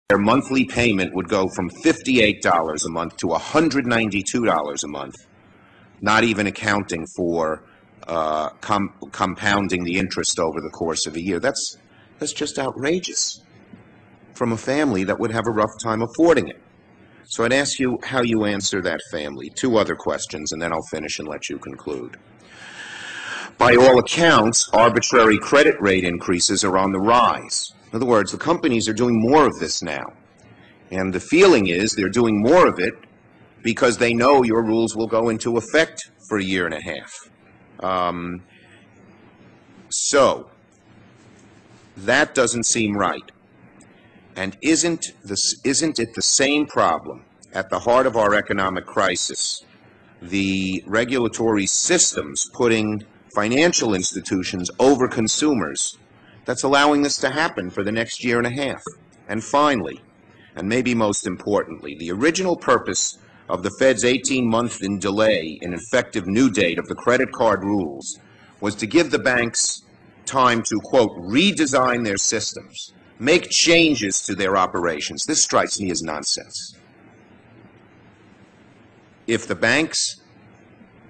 their monthly payment would go from $58 a month to $192 a month, not even accounting for compounding the interest over the course of a year. That's just outrageous from a family that would have a rough time affording it. So I'd ask you how you answer that family. Two other questions, and then I'll finish and let you conclude. By all accounts, arbitrary credit rate increases are on the rise. In other words, the companies are doing more of this now. And the feeling is they're doing more of it because they know your rules will go into effect for a year and a half. So that doesn't seem right. And isn't it the same problem at the heart of our economic crisis, the regulatory systems putting financial institutions over consumers, that's allowing this to happen for the next year and a half? And finally, and maybe most importantly, the original purpose of the Fed's 18-month delay in effective new date of the credit card rules was to give the banks time to, quote, redesign their systems, make changes to their operations. This strikes me as nonsense. If the banks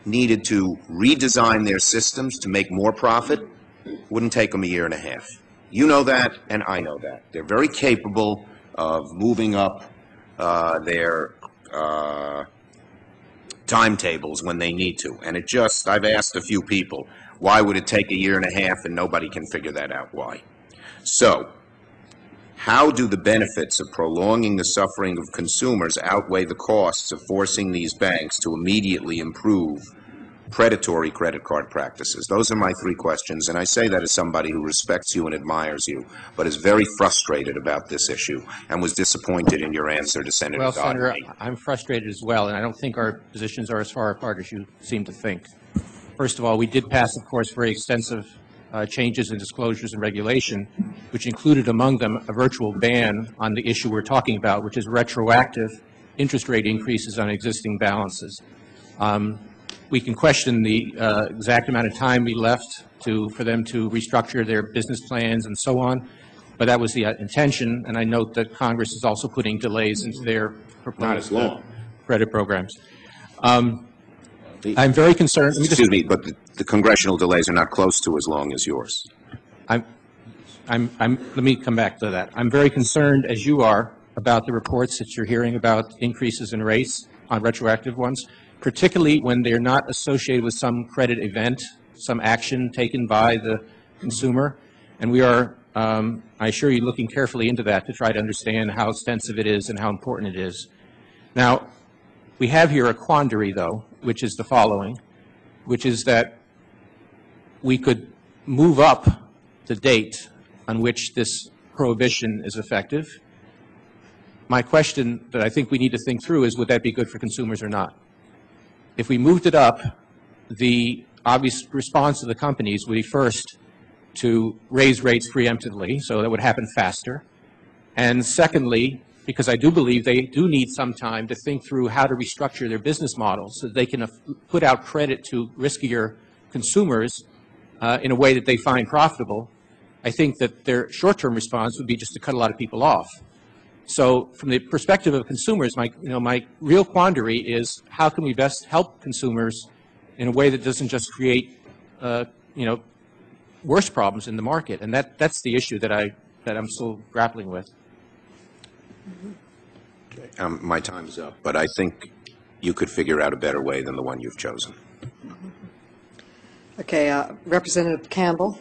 needed to redesign their systems to make more profit, it wouldn't take them a year and a half. You know that, and I know that. They're very capable of moving up their timetables when they need to. And I've asked a few people, why would it take a year and a half, and nobody can figure that out why. So, how do the benefits of prolonging the suffering of consumers outweigh the costs of forcing these banks to immediately improve predatory credit card practices? Those are my three questions, and I say that as somebody who respects you and admires you, but is very frustrated about this issue and was disappointed in your answer to Senator Dodd. Well, Senator, I'm frustrated as well, and I don't think our positions are as far apart as you seem to think. First of all, we did pass, of course, very extensive changes in disclosures and regulation, which included among them a virtual ban on the issue we're talking about, which is retroactive interest rate increases on existing balances. We can question the exact amount of time we left for them to restructure their business plans and so on, but that was the intention, and I note that Congress is also putting delays into their proposed credit programs. I'm very concerned. Excuse me, but the congressional delays are not close to as long as yours. Let me come back to that. I'm very concerned, as you are, about the reports that you're hearing about increases in rates on retroactive ones, particularly when they're not associated with some credit event, some action taken by the consumer. And we are, I assure you, looking carefully into that to try to understand how extensive it is and how important it is. Now, we have here a quandary, though, which is the following, which is that we could move up the date on which this prohibition is effective. My question that I think we need to think through is, would that be good for consumers or not? If we moved it up, the obvious response of the companies would be first to raise rates preemptively, so that would happen faster. And secondly, because I do believe they do need some time to think through how to restructure their business models so that they can put out credit to riskier consumers in a way that they find profitable. I think that their short-term response would be just to cut a lot of people off. So from the perspective of consumers, my real quandary is how can we best help consumers in a way that doesn't just create worse problems in the market, and that's the issue that I'm still grappling with. Okay. My time is up, but I think you could figure out a better way than the one you've chosen. Okay, Representative Campbell.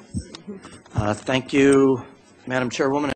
Thank you, Madam Chairwoman.